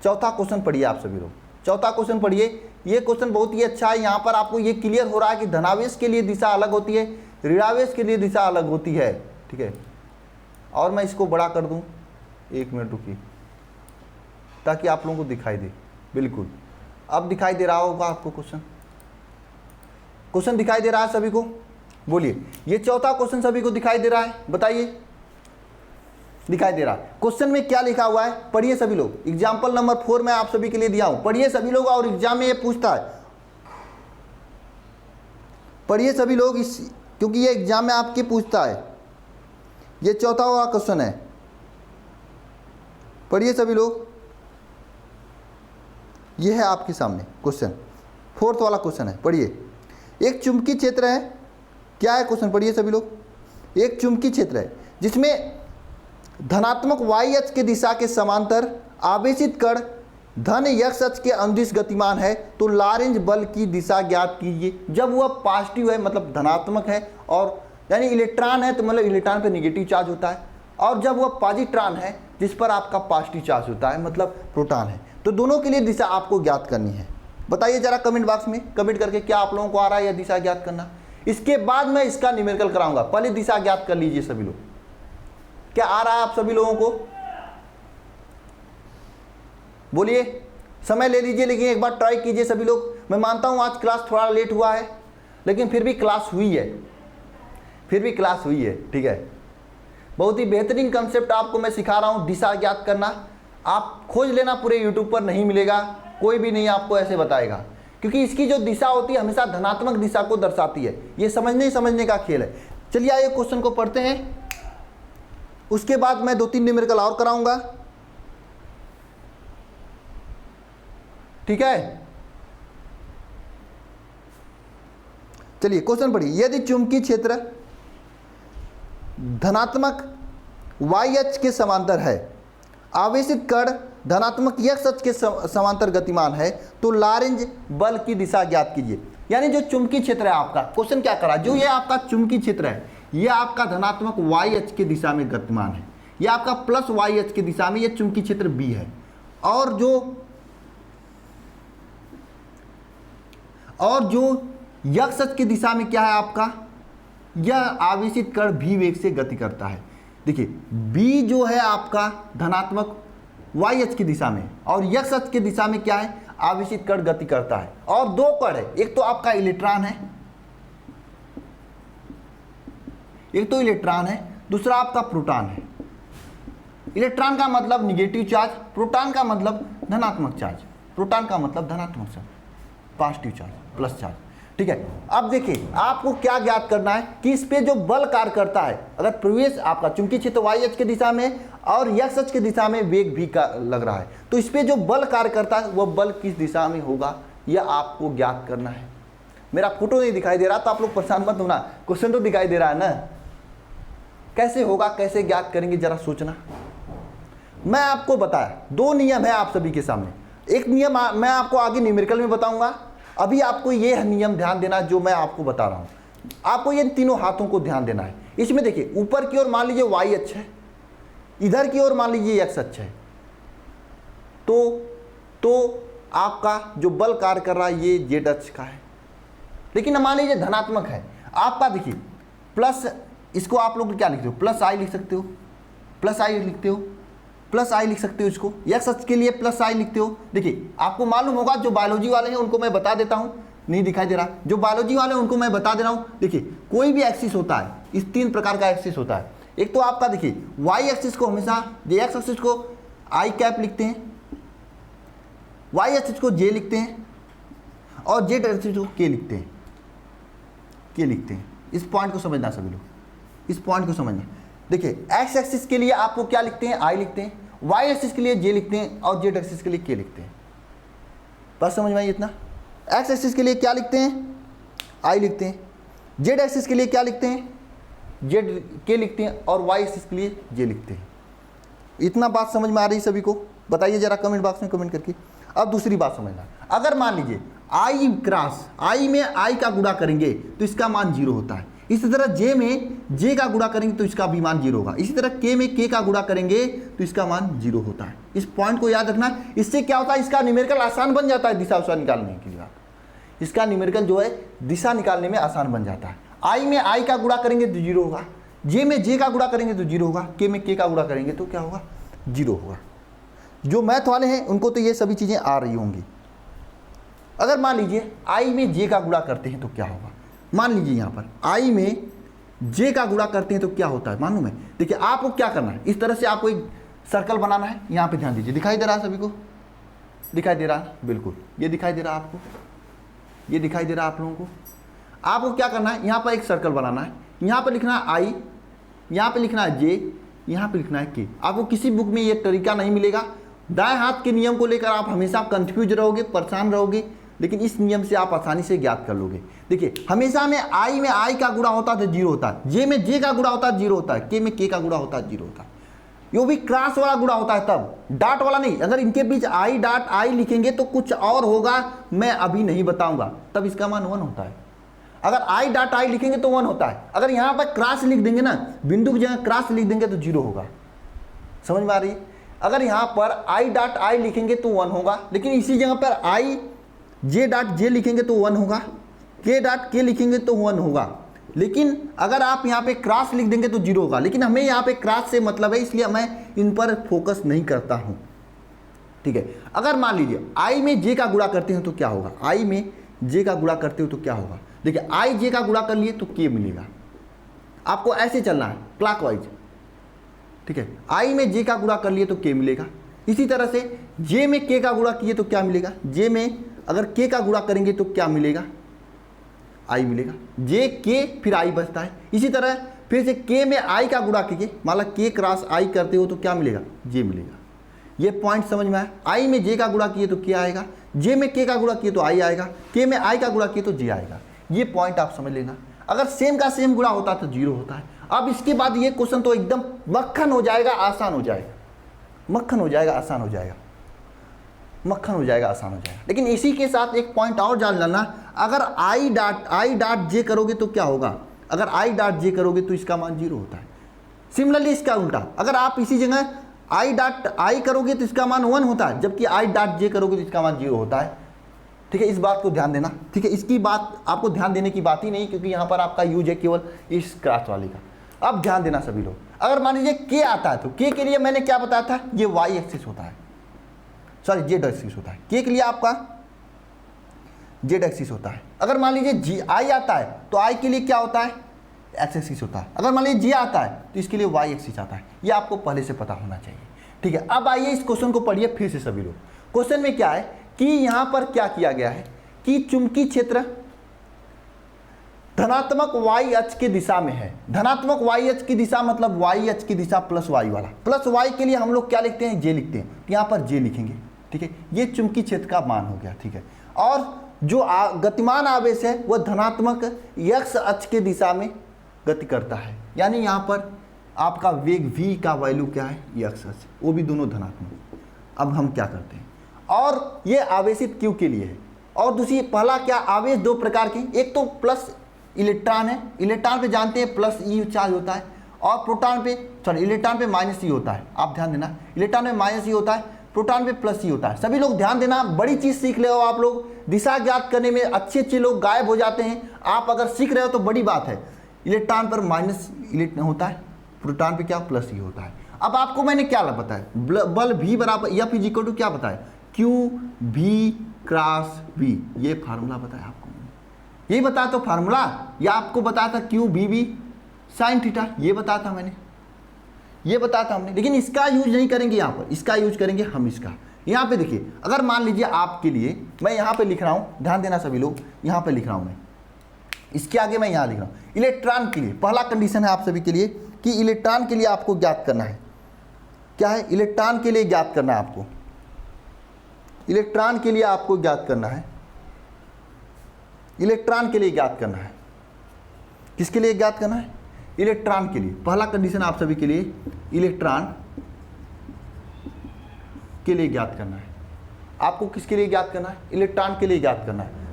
चौथा क्वेश्चन पढ़िए आप सभी लोग, चौथा क्वेश्चन पढ़िए। ये क्वेश्चन बहुत ही अच्छा है, यहाँ पर आपको ये क्लियर हो रहा है कि धनावेश के लिए दिशा अलग होती है, ऋणावेश के लिए दिशा अलग होती है। ठीक है, और मैं इसको बड़ा कर दूं, 1 मिनट रुकिए ताकि आप लोगों को दिखाई दे। बिल्कुल अब दिखाई दे रहा होगा आपको क्वेश्चन, क्वेश्चन दिखाई दे रहा है सभी को, बोलिए। ये चौथा क्वेश्चन सभी को दिखाई दे रहा है, बताइए। दिखाई दे रहा है। क्वेश्चन में क्या लिखा हुआ है पढ़िए सभी लोग। एग्जाम्पल नंबर 4 मैं आप सभी के लिए दिया हूं, पढ़िए सभी लोग, और एग्जाम में ये पूछता है, पढ़िए सभी लोग, इस क्योंकि ये एग्जाम में आपके पूछता है। ये चौथा वाला क्वेश्चन है, पढ़िए सभी लोग। ये है आपके सामने क्वेश्चन, 4th वाला क्वेश्चन है, पढ़िए। एक चुंबकीय क्षेत्र है, क्या है क्वेश्चन, पढ़िए सभी लोग। एक चुंबकीय क्षेत्र है जिसमें धनात्मक y अक्ष के दिशा के समांतर आवेशित कण धन x अक्ष के अनुदिश गतिमान है, तो लॉरेंज बल की दिशा ज्ञात कीजिए। जब वह पॉजिटिव है मतलब धनात्मक है, और यानी इलेक्ट्रॉन है तो मतलब इलेक्ट्रॉन पे नेगेटिव चार्ज होता है, और जब वह पॉजिट्रॉन है जिस पर आपका पॉजिटिव चार्ज होता है मतलब प्रोटॉन है, तो दोनों के लिए दिशा आपको ज्ञात करनी है। बताइए जरा कमेंट बॉक्स में कमेंट करके क्या आप लोगों को आ रहा है यह दिशा ज्ञात करना। इसके बाद मैं इसका न्यूमेरिकल कराऊंगा, पहले दिशा ज्ञात कर लीजिए सभी लोग। क्या आ रहा है आप सभी लोगों को, बोलिए। समय ले लीजिए लेकिन एक बार ट्राई कीजिए सभी लोग। मैं मानता हूं आज क्लास थोड़ा लेट हुआ है, लेकिन फिर भी क्लास हुई है, फिर भी क्लास हुई है। ठीक है, बहुत ही बेहतरीन कंसेप्ट आपको मैं सिखा रहा हूं, दिशा ज्ञात करना। आप खोज लेना, पूरे यूट्यूब पर नहीं मिलेगा, कोई भी नहीं आपको ऐसे बताएगा, क्योंकि इसकी जो दिशा होती है हमेशा धनात्मक दिशा को दर्शाती है। ये समझने का खेल है। चलिए आइए क्वेश्चन को पढ़ते हैं, उसके बाद मैं 2-3 न्यूमेरिकल और कराऊंगा। ठीक है, चलिए क्वेश्चन पढ़िए। यदि चुंबकीय क्षेत्र धनात्मक y अक्ष के समांतर है, आवेशित कण धनात्मक x अक्ष के समांतर गतिमान है, तो लॉरेंज बल की दिशा ज्ञात कीजिए। यानी जो चुंबकीय क्षेत्र है आपका, क्वेश्चन क्या करा, जो ये आपका चुंबकीय क्षेत्र है, ये आपका धनात्मक y अक्ष की दिशा में गतिमान है, ये आपका प्लस y अक्ष की दिशा में, ये चुंबकीय क्षेत्र B है, और जो x अक्ष की दिशा में क्या है आपका, यह आवेशित कण v वेग से गति करता है। देखिए B जो है आपका धनात्मक y अक्ष की दिशा में, और x अक्ष की दिशा में क्या है, आवेशित कण गति करता है, और 2 कण है, एक तो आपका इलेक्ट्रॉन है, एक तो इलेक्ट्रॉन है, दूसरा आपका प्रोटॉन है। इलेक्ट्रॉन का मतलब निगेटिव चार्ज, प्रोटॉन का मतलब धनात्मक चार्ज, प्रोटॉन का मतलब धनात्मक charge, positive charge, plus charge. ठीक है, अब देखिए आपको क्या ज्ञात करना है कि इस पे जो बल कार्य करता है, अगर प्रवेश आपका चुंबकीय क्षेत्र y अक्ष की दिशा में और x अक्ष की दिशा में वेग भी का लग रहा है, तो इस पे जो बल कार्य करता है वह बल किस दिशा में होगा, यह आपको ज्ञात करना है। मेरा फोटो नहीं दिखाई दे रहा तो आप लोग परेशान मत होना, क्वेश्चन तो दिखाई दे रहा है ना। कैसे होगा, कैसे ज्ञात करेंगे, जरा सोचना। मैं आपको बताया 2 नियम है आप सभी के सामने। एक नियम मैं आपको आगे न्यूमेरिकल में बताऊंगा, अभी आपको ये नियम ध्यान देना जो मैं आपको बता रहा हूं। आपको ये तीनों हाथों को ध्यान देना है। इसमें देखिए ऊपर की ओर मान लीजिए y अक्ष है, इधर की ओर मान लीजिए x अक्ष है, तो तो आपका जो बल कार्य कर रहा है ये जेड अक्ष का है। लेकिन मान लीजिए धनात्मक है आपका, देखिए प्लस, इसको आप लोग क्या लिखते हो, प्लस आई लिख सकते हो, प्लस आई लिखते हो, प्लस आई लिख सकते हो, इसको एक्स अक्ष के लिए प्लस आई लिखते हो। देखिए आपको मालूम होगा, जो बायोलॉजी वाले हैं उनको मैं बता देता हूँ, नहीं दिखाई दे रहा, जो बायोलॉजी वाले हैं उनको मैं बता दे रहा हूँ। देखिए कोई भी एक्सिस होता है, इस 3 प्रकार का एक्सिस होता है। एक तो आपका देखिए वाई एक्सिस को हमेशा, एक्स एक्सिस को आई कैप लिखते हैं, वाई एक्सिस को जे लिखते हैं, और जेड एक्सिस को के लिखते हैं, के लिखते हैं। इस पॉइंट को समझना सभी लोग, इस पॉइंट को समझना। देखिए एक्स एक्सिस के लिए आपको क्या लिखते हैं, आई लिखते हैं, वाई एक्सिस के लिए जे लिखते हैं, और जेड एक्सिस के लिए के लिखते हैं। बस समझ में आई इतना। एक्स एक्सिस के लिए क्या लिखते हैं, आई लिखते हैं, जेड एक्सिस के लिए क्या लिखते हैं, जेड के लिखते हैं, और वाई एक्सिस के लिए जे लिखते हैं। इतना बात समझ में आ रही सभी को? बताइए जरा कमेंट बॉक्स में कमेंट करके। अब दूसरी बात समझना, अगर मान लीजिए आई क्रॉस आई में आई का गुणा करेंगे तो इसका मान 0 होता है। इसी तरह जे में जे का गुणा करेंगे तो इसका भी मान 0 होगा। इसी तरह के में के का गुणा करेंगे तो इसका मान 0 होता है। इस पॉइंट को याद रखना। इससे क्या होता है, इसका न्यूमेरिकल आसान बन जाता है दिशा उशा निकालने के लिए। इसका न्यूमेरिकल जो है दिशा निकालने में आसान बन जाता है। आई में आई का गुणा करेंगे तो 0 होगा, जे में जे का गुणा करेंगे तो 0 होगा, के में के का गुणा करेंगे तो क्या होगा, 0 होगा। जो मैथ वाले हैं उनको तो ये सभी चीज़ें आ रही होंगी। अगर मान लीजिए आई में जे का गुणा करते हैं तो क्या होगा, मान लीजिए यहाँ पर आई में जे का गुणा करते हैं तो क्या होता है मालूम है। देखिए आपको क्या करना है, इस तरह से आपको एक सर्कल बनाना है। यहाँ पे ध्यान दीजिए, दिखाई दे रहा है सभी को, दिखाई दे रहा है, बिल्कुल ये दिखाई दे रहा है आपको, ये दिखाई दे रहा है आप लोगों को। आपको क्या करना है, यहाँ पर एक सर्कल बनाना है, यहाँ पर लिखना है आई, यहाँ पे लिखना है जे, यहाँ पे लिखना है के। आपको किसी बुक में ये तरीका नहीं मिलेगा। दाएं हाथ के नियम को लेकर आप हमेशा कंफ्यूज रहोगे, परेशान रहोगे, लेकिन इस नियम से आप आसानी से ज्ञात कर लोगे। देखिए हमेशा में आई का गुणा होता है तो 0 होता है, जे में जे का गुणा होता है 0 होता है, के में के का गुणा होता है 0 होता है। यो भी क्रॉस वाला गुणा होता है तब, डॉट वाला नहीं। अगर इनके बीच आई डॉट आई लिखेंगे तो कुछ और होगा, मैं अभी नहीं बताऊंगा, तब इसका मान 1 होता है। अगर आई डॉट आई लिखेंगे तो 1 होता है। अगर यहाँ पर क्रॉस लिख देंगे ना, बिंदु की जगह क्रॉस लिख देंगे तो 0 होगा। समझ में आ रही है? अगर यहाँ पर आई डॉट आई लिखेंगे तो 1 होगा, लेकिन इसी जगह पर आई जे डॉट जे लिखेंगे तो 1 होगा, के डॉट के लिखेंगे तो 1 होगा। लेकिन अगर आप यहाँ पे क्रॉस लिख देंगे तो 0 होगा। लेकिन हमें यहाँ पे क्रॉस से मतलब है, इसलिए मैं इन पर फोकस नहीं करता हूँ, ठीक है। अगर मान लीजिए आई में जे का गुणा करते हैं तो क्या होगा, आई में जे का गुणा करते हो तो क्या होगा। देखिए आई जे का गुणा कर लिए तो के मिलेगा। आपको ऐसे चलना है क्लॉकवाइज, ठीक है। आई में जे का गुणा कर लिए तो के मिलेगा। इसी तरह से जे में के का गुणा किए तो क्या मिलेगा, जे में अगर के का गुणा करेंगे तो क्या मिलेगा, आई मिलेगा। जे के फिर आई बचता है। इसी तरह फिर से के में आई का गुणा कीजिए, मान लो के क्रॉस आई करते हो तो क्या मिलेगा, जे मिलेगा। ये पॉइंट समझ में आया। आई में जे का गुणा किए तो के आएगा, जे में के का गुणा किए तो आई आएगा, के में आई का गुणा किए तो जे आएगा। ये पॉइंट आप समझ लेना। अगर सेम का सेम गुणा होता है तो 0 होता है। अब इसके बाद ये क्वेश्चन तो एकदम मक्खन हो जाएगा, आसान हो जाएगा, मक्खन हो जाएगा, आसान हो जाएगा, मक्खन हो जाएगा, आसान हो जाएगा। लेकिन इसी के साथ एक पॉइंट और जान लेना, अगर आई डॉट जे करोगे तो क्या होगा, अगर आई डॉट जे करोगे तो इसका मान 0 होता है। सिमिलरली इसका उल्टा, अगर आप इसी जगह आई डॉट आई करोगे तो इसका मान 1 होता है, जबकि आई डॉट जे करोगे तो इसका मान 0 होता है, ठीक है। इस बात को ध्यान देना, ठीक है। इसकी बात आपको ध्यान देने की बात ही नहीं, क्योंकि यहाँ पर आपका यूज है केवल इस क्रॉस वाले का। अब ध्यान देना सभी लोग। अगर मान लीजिए के आता है तो के लिए मैंने क्या बताया था, ये वाई एक्सिस होता है, सॉरी जेड एक्सिस होता है। के लिए आपका जेड एक्सिस होता है। अगर मान लीजिए जी आई आता है तो आई के लिए क्या होता है, एक्स एक्सिस होता है। अगर मान लीजिए जी आता है तो इसके लिए वाई एक्सिस आता है। ये आपको पहले से पता होना चाहिए, ठीक है। अब आइए इस क्वेश्चन को पढ़िए फिर से सभी लोग। क्वेश्चन में क्या है कि यहाँ पर क्या किया गया है कि चुंबकीय क्षेत्र धनात्मक वाई अक्ष की दिशा में है। धनात्मक वाई अक्ष की दिशा मतलब वाई अक्ष की दिशा प्लस वाई वाला। प्लस वाई के लिए हम लोग क्या लिखते हैं, जे लिखते हैं, तो यहाँ पर जे लिखेंगे, ठीक है। ये चुंबकीय क्षेत्र का मान हो गया, ठीक है। और जो गतिमान आवेश है वह धनात्मक एक्स अक्ष की दिशा में गति करता है, यानी यहाँ पर आपका वेग v का वैल्यू क्या है, एक्स अक्ष, वो भी दोनों धनात्मक। अब हम क्या करते हैं, और ये आवेशित क्यू के लिए है। और दूसरी पहला क्या, आवेश 2 प्रकार की, एक तो प्लस इलेक्ट्रॉन है। इलेक्ट्रॉन पे जानते हैं प्लस ई चार्ज होता है, और प्रोटॉन पे इलेक्ट्रॉन पे माइनस ई होता है। आप ध्यान देना, इलेक्ट्रॉन में माइनस ई होता है, प्रोटॉन पे प्लस ई होता है। सभी लोग ध्यान देना, बड़ी चीज सीख ले हो आप लोग, दिशा ज्ञात करने में अच्छे अच्छे लोग गायब हो जाते हैं। आप अगर सीख रहे हो तो बड़ी बात है। इलेक्ट्रॉन पर माइनस इलेक्ट्रॉन होता है, प्रोटॉन पे क्या प्लस ई होता है। अब आपको मैंने क्या बताया, बल V बराबर एफ इज इक्वल टू क्या बताया, क्यू V क्रॉस V, ये फार्मूला बताया आपको मैंने। यही बताया तो फार्मूला, या आपको बताया था क्यू V साइन थीटा, ये बताया था मैंने, ये बताया था हमने। लेकिन इसका यूज नहीं करेंगे यहाँ पर, इसका यूज करेंगे हम इसका। यहाँ पे देखिए, अगर मान लीजिए आपके लिए मैं यहाँ पे लिख रहा हूँ, ध्यान देना सभी लोग, यहाँ पे लिख रहा हूँ मैं, इसके आगे मैं यहाँ लिख रहा हूँ इलेक्ट्रॉन के लिए। पहला कंडीशन है आप सभी के लिए कि इलेक्ट्रॉन के लिए आपको ज्ञात करना है, क्या है, इलेक्ट्रॉन के लिए ज्ञात करना है आपको, इलेक्ट्रॉन के लिए आपको ज्ञात करना है, इलेक्ट्रॉन के लिए ज्ञात करना है। किसके लिए ज्ञात करना है, इलेक्ट्रॉन के लिए। पहला कंडीशन आप सभी के लिए इलेक्ट्रॉन के लिए ज्ञात करना है। आपको किसके लिए ज्ञात करना है, इलेक्ट्रॉन के लिए ज्ञात करना है।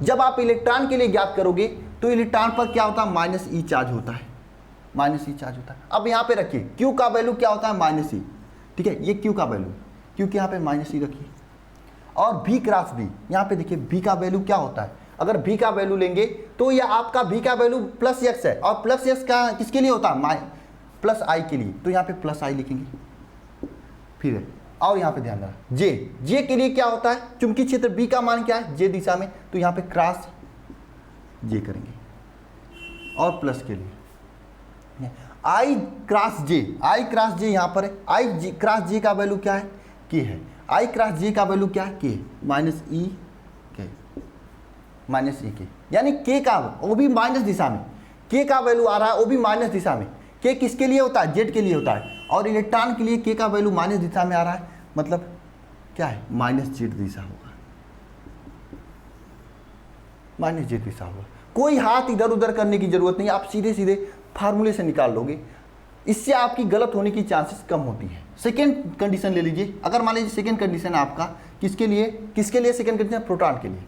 जब आप इलेक्ट्रॉन के लिए ज्ञात करोगे तो इलेक्ट्रॉन पर क्या होता है, माइनस ई चार्ज होता है, माइनस ई चार्ज होता है। अब यहाँ पे रखिए क्यू का वैल्यू क्या होता है, माइनस ई, ठीक है, ये क्यू का वैल्यू, क्योंकि यहाँ पे माइनस ई रखिए। और V क्रॉस V, यहाँ पे देखिए V का वैल्यू क्या होता है, अगर V का वैल्यू लेंगे तो ये आपका V का वैल्यू प्लस x है, और प्लस x का किसके लिए होता है, प्लस I के लिए, तो यहाँ पे प्लस I लिखेंगे। फिर है, और यहाँ पे ध्यान देना J के लिए क्या होता है, चुंबकीय क्षेत्र B का मान क्या है, J दिशा में, तो यहाँ पे क्रॉस J करेंगे। और प्लस के लिए I क्रॉस J यहाँ पर है, I क्रॉस J का वैल्यू क्या है, K है। I क्रॉस J का वैल्यू क्या है, K माइनस ई के, माइनस ई के, यानी K का वो भी माइनस दिशा में, K का वैल्यू आ रहा है वो भी माइनस दिशा में। K किसके लिए होता है, Z के लिए होता है, और इलेक्ट्रॉन के लिए K का वैल्यू माइनस दिशा में आ रहा है, मतलब क्या है, माइनस Z दिशा होगा, माइनस Z दिशा होगा। कोई हाथ इधर उधर करने की जरूरत नहीं, आप सीधे सीधे फार्मूले से निकाल लोगे, इससे आपकी गलत होने की चांसेस कम होती है। सेकेंड कंडीशन ले लीजिए, अगर मान लीजिए सेकेंड कंडीशन है आपका किसके लिए सेकेंड कंडीशन, प्रोटॉन के लिए,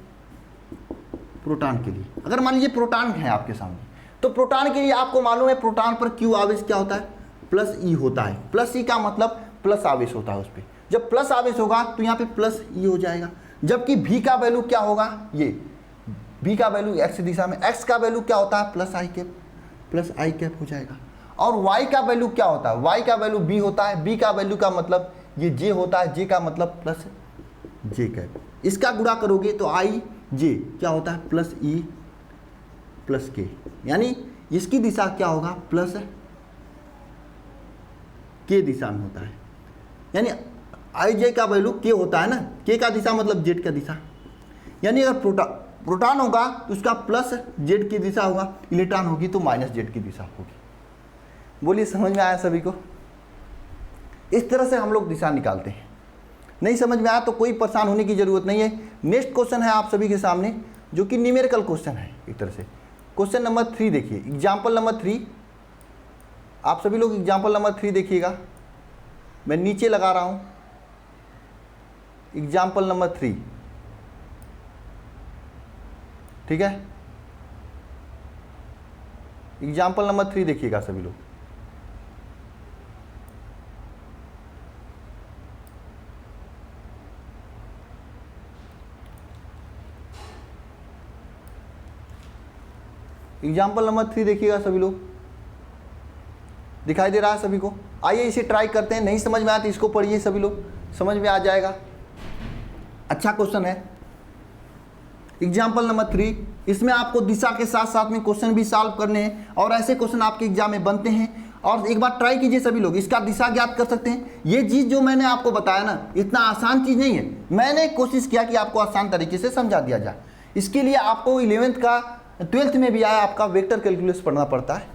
प्रोटॉन के लिए। अगर मान लीजिए प्रोटॉन है आपके सामने, तो प्रोटॉन के लिए आपको मालूम है प्रोटॉन पर क्यू आवेश क्या होता है, प्लस ई होता है। प्लस ई का मतलब प्लस आवेश होता है उस पर, जब प्लस आवेश होगा तो यहाँ पे प्लस ई हो जाएगा। जबकि V का वैल्यू क्या होगा, ये V का वैल्यू x दिशा में, x का वैल्यू क्या होता है, प्लस आई कैप हो जाएगा। और y का वैल्यू क्या होता है, y का वैल्यू b होता है, b का वैल्यू का मतलब ये j होता है, j का मतलब प्लस j कैप। इसका गुणा करोगे तो i j क्या होता है, प्लस e प्लस k, यानी इसकी दिशा क्या होगा, प्लस k दिशा में होता है। यानी i j का वैल्यू k होता है ना, k का दिशा मतलब z का दिशा, यानी अगर प्रोटॉन होगा तो उसका प्लस z की दिशा होगा, इलेक्ट्रॉन होगी तो माइनस z की दिशा होगी। बोलिए समझ में आया सभी को? इस तरह से हम लोग दिशा निकालते हैं। नहीं समझ में आया तो कोई परेशान होने की जरूरत नहीं है। नेक्स्ट क्वेश्चन है आप सभी के सामने जो कि न्यूमेरिकल क्वेश्चन है एक तरह से। क्वेश्चन नंबर 3 देखिए, एग्जाम्पल नंबर 3। आप सभी लोग एग्जाम्पल नंबर 3 देखिएगा, मैं नीचे लगा रहा हूं एग्जाम्पल नंबर 3, ठीक है। एग्जाम्पल नंबर 3 देखिएगा सभी लोग। एग्जाम्पल नंबर 3 देखिएगा सभी लोग, दिखाई दे रहा है सभी को? आइए इसे ट्राई करते हैं। नहीं समझ में आया तो इसको पढ़िए सभी लोग, समझ में आ जाएगा। अच्छा क्वेश्चन है एग्जाम्पल नंबर 3। इसमें आपको दिशा के साथ साथ में क्वेश्चन भी सॉल्व करने हैं और ऐसे क्वेश्चन आपके एग्जाम में बनते हैं। और एक बार ट्राई कीजिए सभी लोग, इसका दिशा ज्ञात कर सकते हैं। ये चीज़ जो मैंने आपको बताया ना, इतना आसान चीज़ नहीं है। मैंने कोशिश किया कि आपको आसान तरीके से समझा दिया जाए। इसके लिए आपको 11th का 12th में भी आया, आपका वेक्टर कैलकुलस पढ़ना पड़ता है,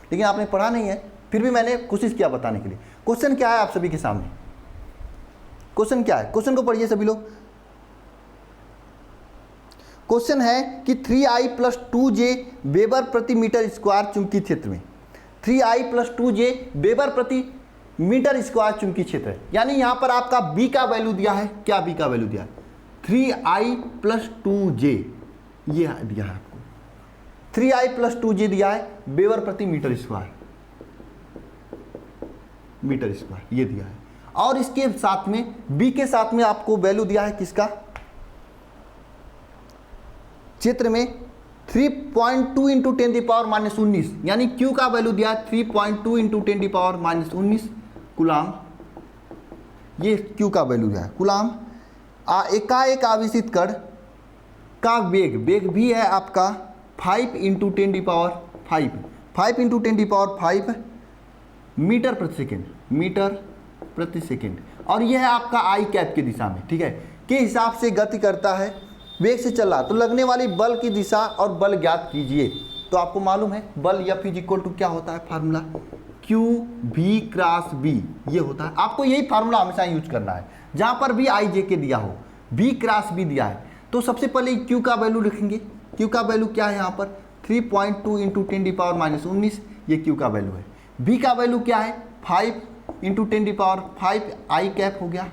लेकिन आपने पढ़ा नहीं है, फिर भी मैंने कोशिश किया बताने के लिए। क्वेश्चन क्या है आप सभी के सामने, क्वेश्चन क्या है, क्वेश्चन को पढ़िए सभी लोग। क्वेश्चन है कि 3i + 2j वेबर प्रति मीटर स्क्वायर चुंबकीय क्षेत्र में, 3i + 2j वेबर प्रति मीटर स्क्वायर चुंबकीय क्षेत्र है। यानी यहाँ पर आपका b का वैल्यू दिया है, क्या b का वैल्यू दिया है, 3i + 2j, ये दिया है आपको 3i + 2j दिया है वेबर प्रति मीटर स्क्वायर, ये दिया है। और इसके साथ में बी के साथ में आपको वैल्यू दिया है किसका, क्षेत्र में 3.2 इंटू 10⁻⁻19, यानी Q का वैल्यू दिया है 3.2 इंटू 10⁻⁻19 कूलाम। ये Q का वैल्यू है कूलाम। एकाएक आवेशित कण का वेग भी है आपका 5 इंटू 10⁵, 5 इंटू 10⁵ मीटर प्रति सेकेंड, और यह है आपका आई कैप की दिशा में, ठीक है, के हिसाब से गति करता है, वेग से चल रहा। तो लगने वाली बल की दिशा और बल ज्ञात कीजिए। तो आपको मालूम है बल F इज इक्वल टू क्या होता है, formula Q V cross B, ये होता है। आपको यही फार्मूला हमेशा यूज करना है, जहां पर भी आई जे के दिया हो, V क्रॉस B दिया है, तो सबसे पहले Q का वैल्यू लिखेंगे। Q का वैल्यू क्या है यहाँ पर 3.2 इंटू 10⁻⁻19, ये Q का वैल्यू है। V का वैल्यू क्या है 5 इंटू 10⁵ आई कैप हो गया,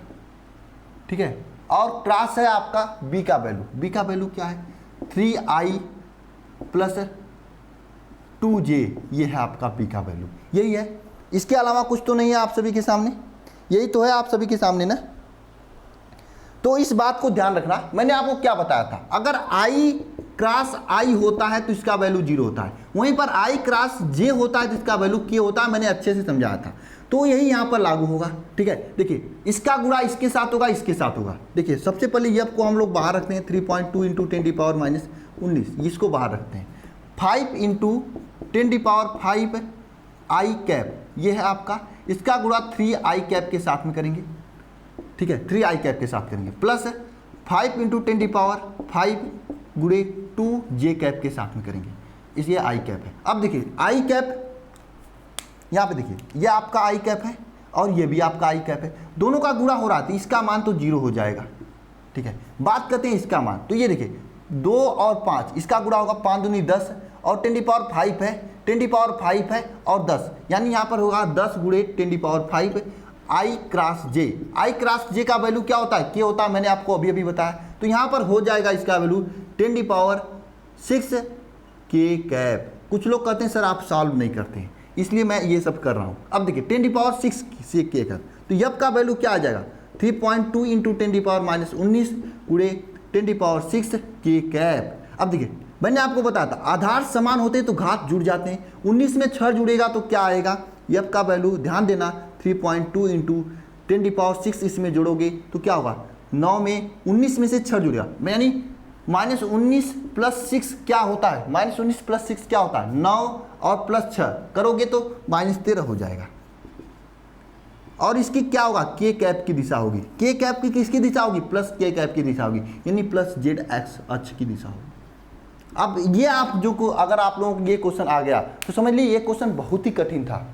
ठीक है, और क्रॉस है आपका B का वैल्यू। B का वैल्यू क्या है 3i प्लस 2j, ये है आपका B का वैल्यू, यही है। इसके अलावा कुछ तो नहीं है आप सभी के सामने, यही तो है आप सभी के सामने ना। तो इस बात को ध्यान रखना, मैंने आपको क्या बताया था, अगर i क्रॉस i होता है तो इसका वैल्यू 0 होता है, वहीं पर i क्रॉस j होता है तो इसका वैल्यू k होता है। मैंने अच्छे से समझाया था, तो यही यहाँ पर लागू होगा, ठीक है। देखिए इसका गुणा इसके साथ होगा, इसके साथ होगा। देखिए सबसे पहले F को हम लोग बाहर रखते हैं 3.2 इंटू 10⁻⁻19, इसको बाहर रखते हैं। 5 इंटू 10⁵ आई कैप, ये है आपका, इसका गुणा 3i कैप के साथ में करेंगे, ठीक है, 3i कैप के साथ करेंगे, प्लस 5 इंटू 10⁵ गुणे 2j कैप के साथ में करेंगे, इसलिए आई कैप है। अब देखिए आई कैप यहाँ पे देखिए, ये आपका आई कैप है और ये भी आपका आई कैप है, दोनों का गुणा हो रहा है, इसका मान तो 0 हो जाएगा, ठीक है। बात करते हैं इसका मान, तो ये देखिए 2 और 5, इसका गुणा होगा 5 दूनी 10, और 10⁵ है, 10⁵ है और 10, यानी यहाँ पर होगा 10 गुणे 10⁵ आई क्रॉस जे। आई क्रॉस जे का वैल्यू क्या होता है, के होता है, मैंने आपको अभी अभी बताया। तो यहाँ पर हो जाएगा इसका वैल्यू 10⁻6 के कैप। कुछ लोग कहते हैं सर आप सॉल्व नहीं करते हैं, इसलिए मैं ये सब कर रहा हूँ। अब देखिए 10⁻6 से के कैप, तो F का वैल्यू क्या आ जाएगा 3.2 इंटू 10⁻⁻19 गुणे 10⁻6 के कैप। अब देखिए मैंने आपको बताया था आधार समान होते हैं तो घात जुड़ जाते हैं, 19 में 6 जुड़ेगा तो क्या आएगा, F का वैल्यू ध्यान देना 3.2 इंटू 10⁻6 इसमें जोड़ोगे तो क्या होगा, 9 में 19 में से 6 जुड़ेगा, यानी -19 प्लस 6 क्या होता है, -19 प्लस 6 क्या होता है 9 और प्लस 6 करोगे तो -13 हो जाएगा। और इसकी क्या होगा के कैप की दिशा होगी, के कैप की किसकी दिशा होगी, प्लस के कैप की दिशा होगी, यानी प्लस जेड एक्स अक्ष की दिशा होगी। अब ये आप जो को अगर आप लोगों को ये क्वेश्चन आ गया तो समझ लीजिए ये क्वेश्चन बहुत ही कठिन था,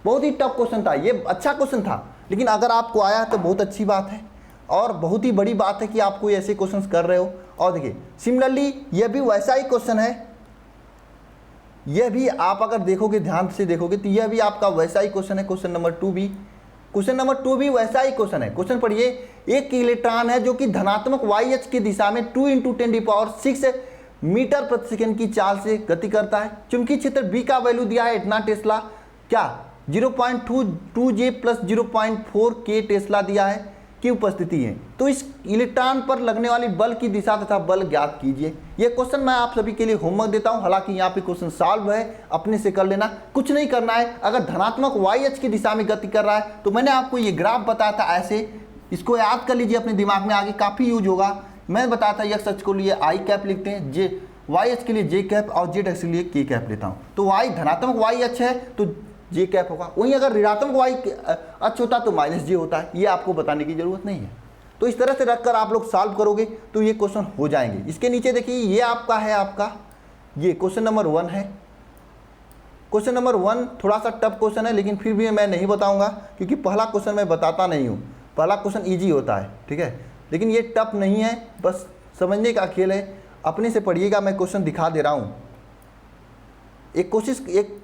बहुत ही टफ क्वेश्चन था, ये अच्छा क्वेश्चन था, लेकिन अगर आपको आया तो बहुत अच्छी बात है और बहुत ही बड़ी बात है कि आप कोई ऐसे क्वेश्चंस कर रहे हो। और देखिए सिमिलरली ये भी वैसा ही क्वेश्चन है, यह भी आप अगर देखोगे ध्यान से देखोगे तो यह भी आपका वैसा ही क्वेश्चन है, क्वेश्चन नंबर 2 भी, क्वेश्चन नंबर 2 भी वैसा ही क्वेश्चन है। क्वेश्चन पढ़िए, एक इलेक्ट्रॉन है जो कि धनात्मक वाई एच की दिशा में 2 इंटू 10⁻6 मीटर प्रति सेकंड की चाल से गति करता है। चुंबकीय क्षेत्र बी का वैल्यू दिया है इतना टेस्ला, क्या 0.22J प्लस 0.4 के टेस्ला दिया है की उपस्थिति है। तो इस इलेक्ट्रॉन पर लगने वाली बल की दिशा तथा बल ज्ञात कीजिए। यह क्वेश्चन मैं आप सभी के लिए होमवर्क देता हूं, हालांकि यहाँ पे क्वेश्चन सॉल्व है, अपने से कर लेना, कुछ नहीं करना है। अगर धनात्मक वाई एच की दिशा में गति कर रहा है तो मैंने आपको ये ग्राफ बताया था, ऐसे इसको याद कर लीजिए अपने दिमाग में, आगे काफ़ी यूज होगा। मैं बताया था एक्स अक्ष को लिए आई कैप लिखते हैं, जे वाई एच के लिए जे कैप और जेड अक्ष के लिए के कैप लेता हूँ। तो वाई धनात्मक वाई एच है तो जे कैप होगा, वहीं अगर ऋणात्मक वाई अक्ष होता तो माइनस जे होता है, ये आपको बताने की जरूरत नहीं है। तो इस तरह से रखकर आप लोग सॉल्व करोगे तो ये क्वेश्चन हो जाएंगे। इसके नीचे देखिए ये आपका है, आपका ये क्वेश्चन नंबर 1 है। क्वेश्चन नंबर 1 थोड़ा सा टफ क्वेश्चन है, लेकिन फिर भी मैं नहीं बताऊंगा क्योंकि पहला क्वेश्चन मैं बताता नहीं हूँ, पहला क्वेश्चन ईजी होता है, ठीक है, लेकिन ये टफ नहीं है, बस समझने का खेल है। अपने से पढ़िएगा, मैं क्वेश्चन दिखा दे रहा हूँ। एक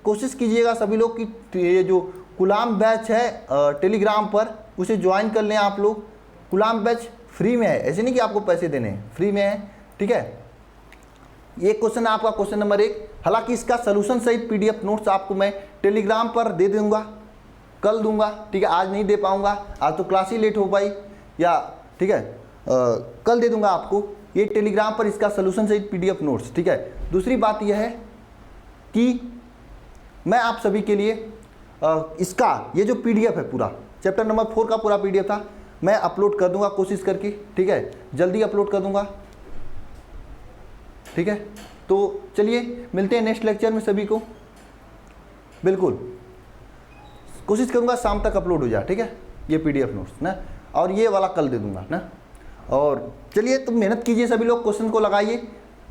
कोशिश कीजिएगा सभी लोग कि ये जो कूलाम बैच है टेलीग्राम पर उसे ज्वाइन कर लें आप लोग। कूलाम बैच फ्री में है, ऐसे नहीं कि आपको पैसे देने हैं, फ्री में है, ठीक है। ये क्वेश्चन है आपका क्वेश्चन नंबर 1, हालांकि इसका सोल्यूशन सहित PDF नोट्स आपको मैं टेलीग्राम पर दे दूंगा, कल दूंगा, ठीक है, आज नहीं दे पाऊंगा, आज तो क्लास ही लेट हो पाई, या ठीक है कल दे दूंगा आपको ये टेलीग्राम पर इसका सोल्यूशन सहित पीडीएफ नोट्स, ठीक है। दूसरी बात यह है कि मैं आप सभी के लिए इसका ये जो पीडीएफ है पूरा चैप्टर नंबर 4 का पूरा पीडीएफ था, मैं अपलोड कर दूंगा कोशिश करके, ठीक है, जल्दी अपलोड कर दूंगा, ठीक है। तो चलिए मिलते हैं नेक्स्ट लेक्चर में सभी को, बिल्कुल कोशिश करूंगा शाम तक अपलोड हो जाए, ठीक है, ये पीडीएफ नोट्स ना, और ये वाला कल दे दूंगा ना। और चलिए तो मेहनत कीजिए सभी लोग, क्वेश्चन को लगाइए,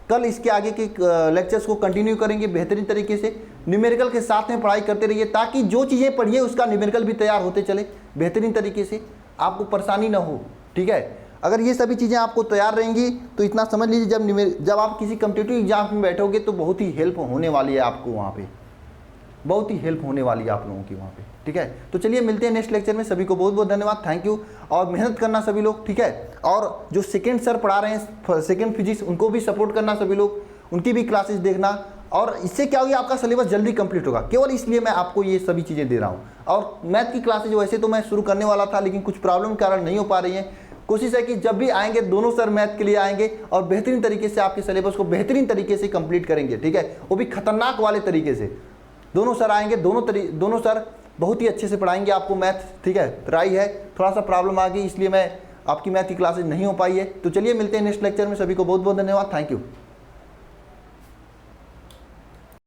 कल इसके आगे के लेक्चर्स को कंटिन्यू करेंगे बेहतरीन तरीके से, न्यूमेरिकल के साथ में पढ़ाई करते रहिए ताकि जो चीज़ें पढ़िए उसका न्यूमेरिकल भी तैयार होते चले बेहतरीन तरीके से, आपको परेशानी ना हो, ठीक है। अगर ये सभी चीज़ें आपको तैयार रहेंगी तो इतना समझ लीजिए जब आप किसी कॉम्पिटिटिव एग्जाम में बैठोगे तो बहुत ही हेल्प होने वाली है आपको, वहाँ पे बहुत ही हेल्प होने वाली है आप लोगों की वहाँ पे, ठीक है। तो चलिए मिलते हैं नेक्स्ट लेक्चर में, सभी को बहुत बहुत धन्यवाद, थैंक यू, और मेहनत करना सभी लोग, ठीक है। और जो सेकेंड सर पढ़ा रहे हैं सेकेंड फिजिक्स, उनको भी सपोर्ट करना सभी लोग, उनकी भी क्लासेस देखना, और इससे क्या होगी आपका सिलेबस जल्दी कंप्लीट होगा, केवल इसलिए मैं आपको ये सभी चीज़ें दे रहा हूँ। और मैथ की क्लासेज वैसे तो मैं शुरू करने वाला था लेकिन कुछ प्रॉब्लम के कारण नहीं हो पा रही है, कोशिश है कि जब भी आएंगे दोनों सर मैथ के लिए आएंगे और बेहतरीन तरीके से आपके सिलेबस को बेहतरीन तरीके से कंप्लीट करेंगे, ठीक है, वो भी खतरनाक वाले तरीके से। दोनों सर आएंगे, दोनों सर बहुत ही अच्छे से पढ़ाएंगे आपको मैथ, ठीक है। ट्राई है, थोड़ा सा प्रॉब्लम आ गई इसलिए मैं आपकी मैथ की क्लासेज नहीं हो पाई है। तो चलिए मिलते हैं नेक्स्ट लेक्चर में, सभी को बहुत बहुत धन्यवाद, थैंक यू।